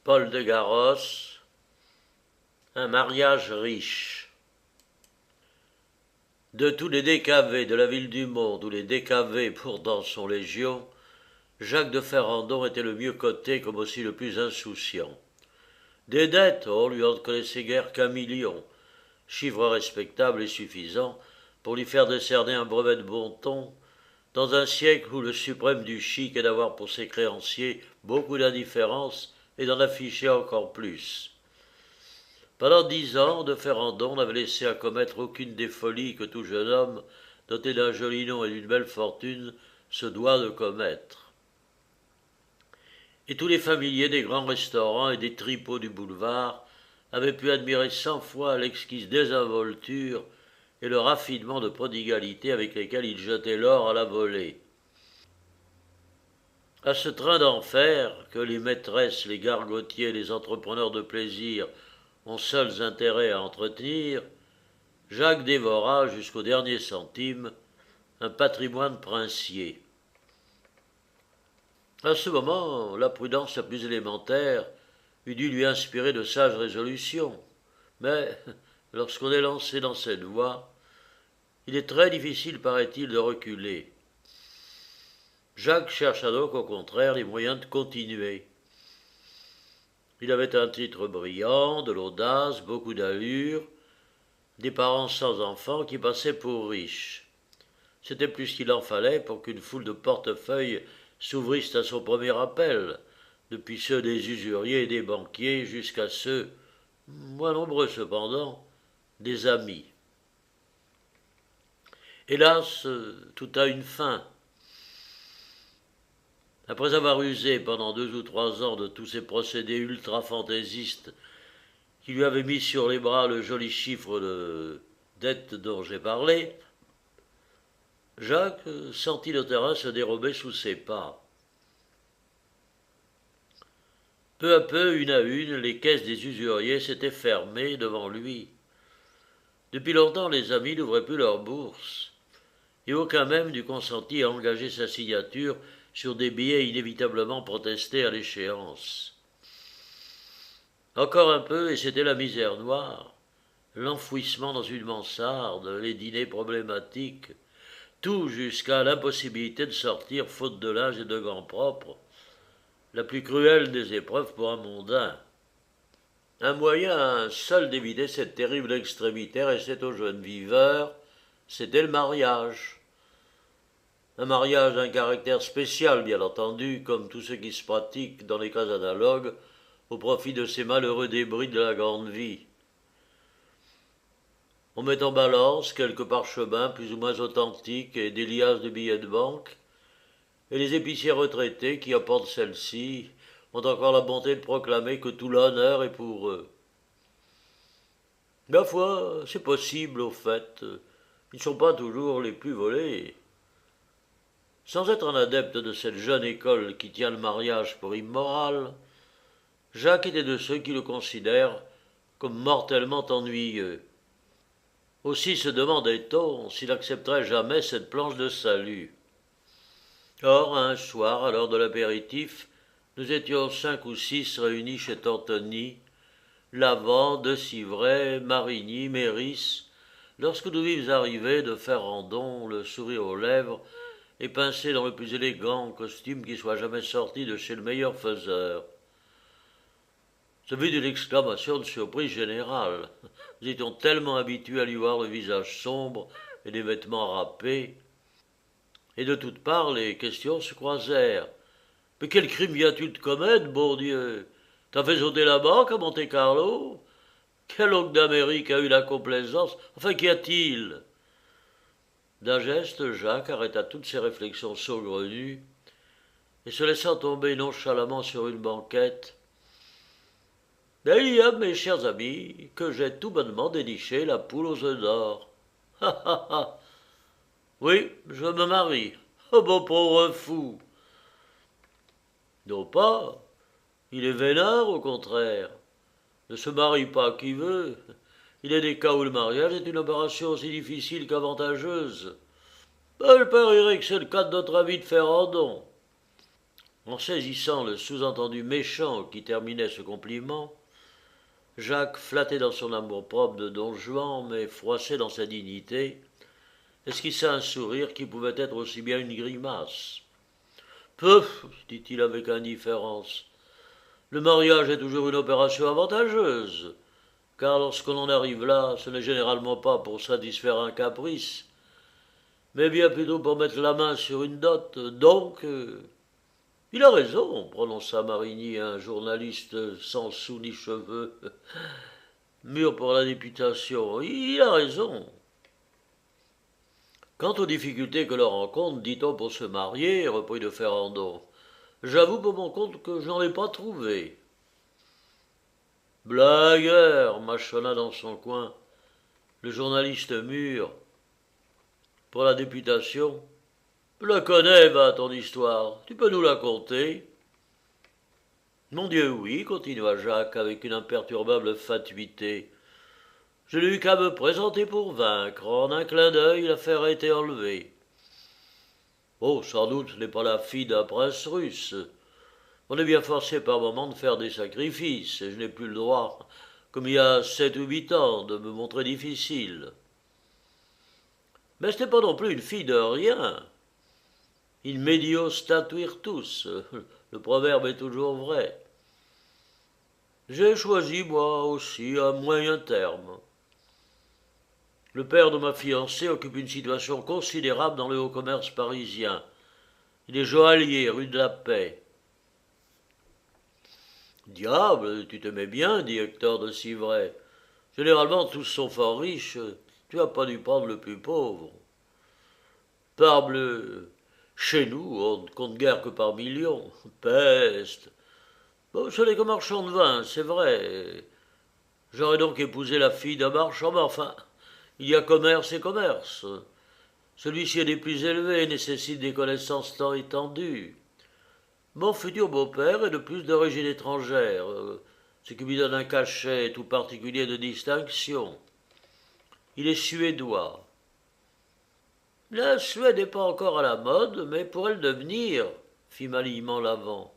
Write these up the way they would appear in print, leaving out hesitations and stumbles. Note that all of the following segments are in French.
Paul de Garros, un mariage riche. De tous les décavés de la ville du monde, où les décavés pourtant sont légion, Jacques de Ferrandon était le mieux coté comme aussi le plus insouciant. Des dettes, on lui en connaissait guère qu'un million, chiffre respectable et suffisant pour lui faire décerner un brevet de bon ton, dans un siècle où le suprême du chic est d'avoir pour ses créanciers beaucoup d'indifférence et d'en afficher encore plus. Pendant 10 ans, de Ferrandon n'avait laissé à commettre aucune des folies que tout jeune homme, doté d'un joli nom et d'une belle fortune, se doit de commettre. Et tous les familiers des grands restaurants et des tripots du boulevard avaient pu admirer 100 fois l'exquise désinvolture et le raffinement de prodigalité avec lesquels il jetait l'or à la volée. À ce train d'enfer que les maîtresses, les gargotiers et les entrepreneurs de plaisir ont seuls intérêt à entretenir, Jacques dévora jusqu'au dernier centime un patrimoine princier. À ce moment, la prudence la plus élémentaire eût dû lui inspirer de sages résolutions, mais lorsqu'on est lancé dans cette voie, il est très difficile, paraît-il, de reculer. Jacques chercha donc au contraire les moyens de continuer. Il avait un titre brillant, de l'audace, beaucoup d'allure, des parents sans enfants qui passaient pour riches. C'était plus qu'il en fallait pour qu'une foule de portefeuilles s'ouvrissent à son premier appel, depuis ceux des usuriers et des banquiers jusqu'à ceux, moins nombreux cependant, des amis. Hélas, tout a une fin. Après avoir usé pendant 2 ou 3 ans de tous ces procédés ultra-fantaisistes qui lui avaient mis sur les bras le joli chiffre de dette dont j'ai parlé, Jacques sentit le terrain se dérober sous ses pas. Peu à peu, une à une, les caisses des usuriers s'étaient fermées devant lui. Depuis longtemps, les amis n'ouvraient plus leurs bourses, et aucun même n'eût consenti à engager sa signature sur des billets inévitablement protestés à l'échéance. Encore un peu, et c'était la misère noire, l'enfouissement dans une mansarde, les dîners problématiques, tout jusqu'à l'impossibilité de sortir faute de linge et de gants propres, la plus cruelle des épreuves pour un mondain. Un moyen seul d'éviter cette terrible extrémité restait aux jeunes viveurs, c'était le mariage. Un mariage d'un caractère spécial, bien entendu, comme tout ce qui se pratique dans les cas analogues, au profit de ces malheureux débris de la grande vie. On met en balance quelques parchemins plus ou moins authentiques et des liasses de billets de banque, et les épiciers retraités qui apportent celles-ci ont encore la bonté de proclamer que tout l'honneur est pour eux. Ma foi, c'est possible, au fait. Ils ne sont pas toujours les plus volés. Sans être un adepte de cette jeune école qui tient le mariage pour immoral, Jacques était de ceux qui le considèrent comme mortellement ennuyeux. Aussi se demandait-on s'il accepterait jamais cette planche de salut. Or, un soir, à l'heure de l'apéritif, nous étions 5 ou 6 réunis chez Tortoni, Lavant, De Civray, Marigny, Méris, lorsque nous vîmes arriver de Ferrandon, le sourire aux lèvres, et pincé dans le plus élégant costume qui soit jamais sorti de chez le meilleur faiseur. Ce fut une exclamation de surprise générale. Nous étions tellement habitués à lui voir le visage sombre et les vêtements râpés, et de toutes parts les questions se croisèrent. « Mais quel crime viens-tu de commettre, bon Dieu? T'as fait sauter la banque à Monte-Carlo? Quel oncle d'Amérique a eu la complaisance? Enfin, qu'y a-t-il » D'un geste, Jacques arrêta toutes ses réflexions saugrenues et se laissa tomber nonchalamment sur une banquette. « Il y a, mes chers amis, que j'ai tout bonnement déniché la poule aux œufs d'or. Ha ha ha. Oui, je me marie. Oh bon pauvre fou. Non pas. Il est vénard, au contraire. Ne se marie pas qui veut. Il est des cas où le mariage est une opération aussi difficile qu'avantageuse. Je parierais que c'est le cas de notre ami de Ferrandon. En saisissant le sous-entendu méchant qui terminait ce compliment, Jacques, flatté dans son amour-propre de Don Juan, mais froissé dans sa dignité, esquissa un sourire qui pouvait être aussi bien une grimace. « Peuf, dit-il avec indifférence, le mariage est toujours une opération avantageuse, car lorsque l'on arrive là, ce n'est généralement pas pour satisfaire un caprice, mais bien plutôt pour mettre la main sur une dot. Donc, il a raison, prononça Marigny, un journaliste sans sou ni cheveux, mûr pour la députation. Il a raison. Quant aux difficultés que l'on rencontre, dit-on, pour se marier, reprit de Ferrandon, j'avoue pour mon compte que je n'en ai pas trouvé. Blagueur, mâchonna dans son coin le journaliste mûr pour la députation. Je la connais, va, ton histoire. Tu peux nous la conter? Mon Dieu, oui, continua Jacques avec une imperturbable fatuité. Je n'ai eu qu'à me présenter pour vaincre. En un clin d'œil, l'affaire a été enlevée. Oh, sans doute, ce n'est pas la fille d'un prince russe. On est bien forcé par moments de faire des sacrifices, et je n'ai plus le droit, comme il y a 7 ou 8 ans, de me montrer difficile. Mais ce n'est pas non plus une fille de rien. In medio statuirtus, le proverbe est toujours vrai. J'ai choisi, moi aussi, un moyen terme. Le père de ma fiancée occupe une situation considérable dans le haut commerce parisien. Il est joaillier, rue de la Paix. Diable, tu te mets bien, dit Hector de Civray. Généralement, tous sont fort riches. Tu n'as pas dû prendre le plus pauvre. Parbleu, chez nous, on ne compte guère que par millions. Peste. Bon, ce n'est que marchand de vin, c'est vrai. J'aurais donc épousé la fille d'un marchand, mais enfin, il y a commerce et commerce. Celui-ci est des plus élevés et nécessite des connaissances tant étendues. Mon futur beau-père est de plus d'origine étrangère, ce qui lui donne un cachet tout particulier de distinction. Il est suédois. La Suède n'est pas encore à la mode, mais pourrait le devenir, fit malignement l'avant.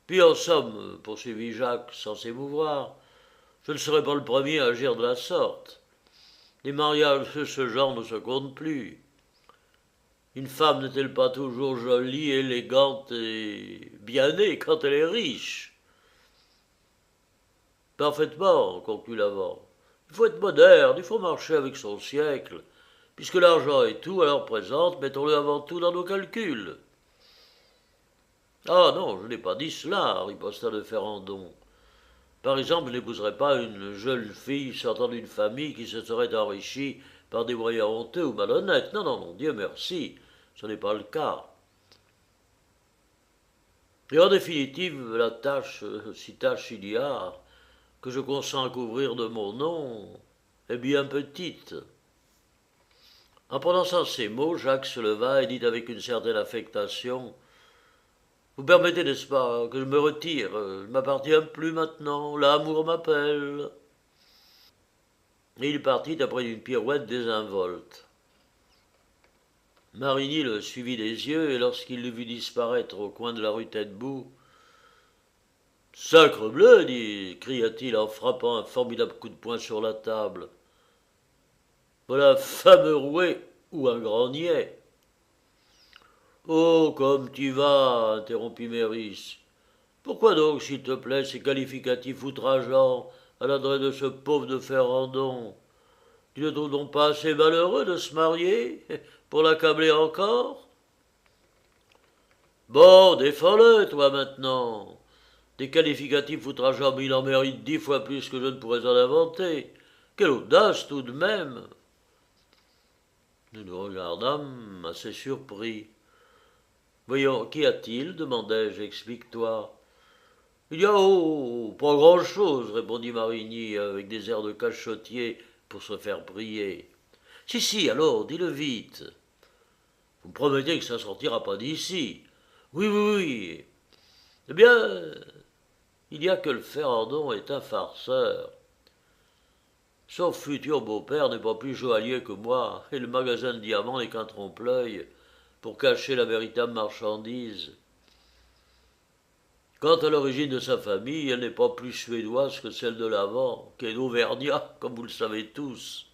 Puis en somme, poursuivit Jacques sans s'émouvoir, je ne serai pas le premier à agir de la sorte. Les mariages de ce genre ne se comptent plus. Une femme n'est-elle pas toujours jolie, élégante et bien née quand elle est riche? Parfaitement, conclut l'avant. Il faut être moderne, il faut marcher avec son siècle. Puisque l'argent est tout, alors présente, mettons-le avant tout dans nos calculs. Ah non, je n'ai pas dit cela, riposta de Ferrandon. Par exemple, je n'épouserais pas une jeune fille sortant d'une famille qui se serait enrichie par des moyens honteux ou malhonnêtes. Non, non, non, Dieu merci, ce n'est pas le cas. Et en définitive, la tâche, si tâche il y a, que je consens à couvrir de mon nom, est bien petite. En prononçant ces mots, Jacques se leva et dit avec une certaine affectation « Vous permettez, n'est-ce pas, que je me retire? Je ne m'appartiens plus maintenant, l'amour m'appelle. » Et il partit après une pirouette désinvolte. Marigny le suivit des yeux, et lorsqu'il le vit disparaître au coin de la rue Taitbout, « Sacrebleu, cria-t-il en frappant un formidable coup de poing sur la table. Voilà un fameux rouet ou un grand niais. Oh, comme tu vas, interrompit Méris. Pourquoi donc, s'il te plaît, ces qualificatifs outrageants à l'adresse de ce pauvre de Ferrandon? Tu ne trouves donc pas assez malheureux de se marier pour l'accabler encore? Bon, défends-le, toi, maintenant. Des qualificatifs outrageants, mais il en mérite 10 fois plus que je ne pourrais en inventer. Quelle audace, tout de même. Nous nous regardâmes assez surpris. Voyons, qu'y a-t-il demandai-je, explique-toi. Il y a, pas grand-chose, répondit Marigny avec des airs de cachottier pour se faire prier. Si, alors, dis-le vite. Vous me promettez que ça ne sortira pas d'ici. Oui. Eh bien, il y a que le Ferrandon est un farceur. Son futur beau-père n'est pas plus joaillier que moi, et le magasin de diamants n'est qu'un trompe-l'œil pour cacher la véritable marchandise. Quant à l'origine de sa famille, elle n'est pas plus suédoise que celle de l'avant, qui est d'Auvergnat, comme vous le savez tous.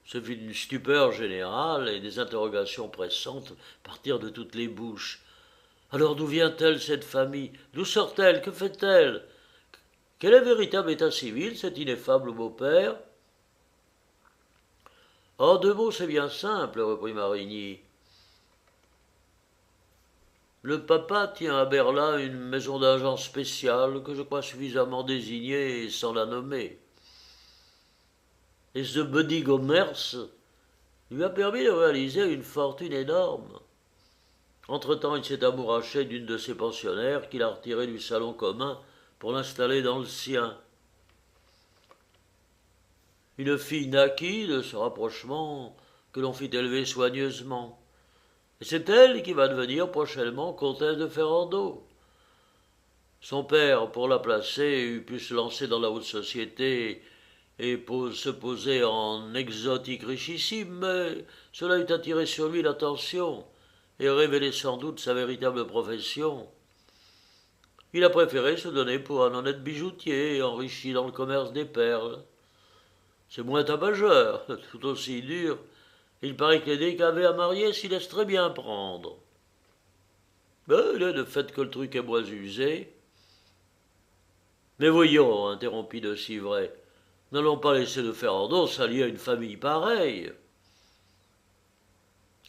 Ce fut une stupeur générale et des interrogations pressantes partirent de toutes les bouches. Alors d'où vient-elle, cette famille? D'où sort-elle? Que fait-elle? Quel est le véritable état civil, cet ineffable beau-père? En deux mots, c'est bien simple, reprit Marigny. Le papa tient à Berlin une maison d'agents spéciale que je crois suffisamment désignée sans la nommer. Et ce Buddy Gommerce lui a permis de réaliser une fortune énorme. Entre-temps, il s'est amouraché d'une de ses pensionnaires qu'il a retirée du salon commun pour l'installer dans le sien. Une fille naquit de ce rapprochement que l'on fit élever soigneusement. Et c'est elle qui va devenir prochainement comtesse de Ferrando. Son père, pour la placer, eût pu se lancer dans la haute société et se poser en exotique richissime, mais cela eût attiré sur lui l'attention et révélé sans doute sa véritable profession. Il a préféré se donner pour un honnête bijoutier, enrichi dans le commerce des perles. C'est moins tabageur, tout aussi dur. Il paraît que les décavés à marier s'y laissent très bien prendre. Mais il est de fait que le truc est moins usé. Mais voyons, interrompit de Civray, n'allons pas laisser de Ferrando s'allier à une famille pareille.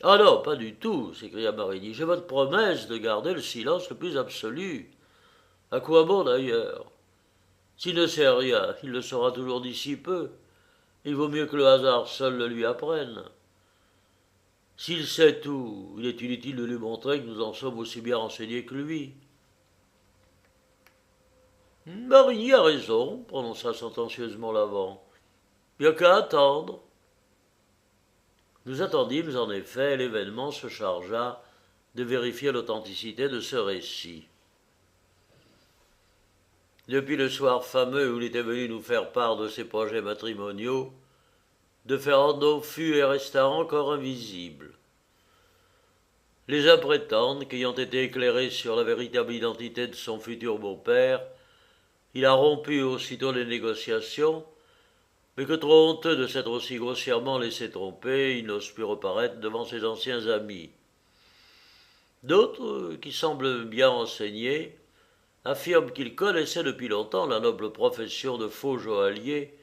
Ah non, pas du tout, s'écria Marigny. J'ai votre promesse de garder le silence le plus absolu. À quoi bon d'ailleurs? S'il ne sait rien, il le saura toujours d'ici peu. Il vaut mieux que le hasard seul le lui apprenne. S'il sait tout, il est inutile de lui montrer que nous en sommes aussi bien renseignés que lui. Marigny a raison, prononça sentencieusement l'avant. Il n'y a qu'à attendre. Nous attendîmes en effet, et l'événement se chargea de vérifier l'authenticité de ce récit. Depuis le soir fameux où il était venu nous faire part de ses projets matrimoniaux, de Ferrando fut et resta encore invisible. Les uns prétendent qu'ayant été éclairé sur la véritable identité de son futur beau-père, il a rompu aussitôt les négociations, mais que trop honteux de s'être aussi grossièrement laissé tromper, il n'ose plus reparaître devant ses anciens amis. D'autres, qui semblent bien renseignés, affirment qu'il connaissait depuis longtemps la noble profession de faux joaillier,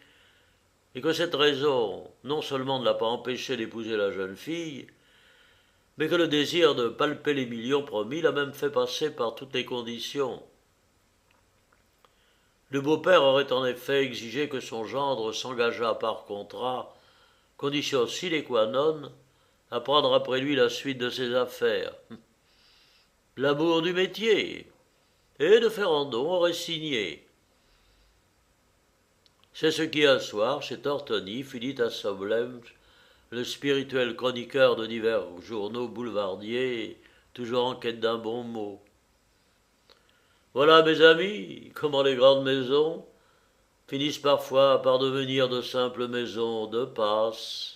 et que cette raison non seulement ne l'a pas empêché d'épouser la jeune fille, mais que le désir de palper les millions promis l'a même fait passer par toutes les conditions. Le beau-père aurait en effet exigé que son gendre s'engageât par contrat, condition sine qua non, à prendre après lui la suite de ses affaires. L'amour du métier, et de Ferrando aurait signé. C'est ce qui un soir, chez Tortoni, fut dit à Soblemch, le spirituel chroniqueur de divers journaux boulevardiers, toujours en quête d'un bon mot. Voilà, mes amis, comment les grandes maisons finissent parfois par devenir de simples maisons de passe.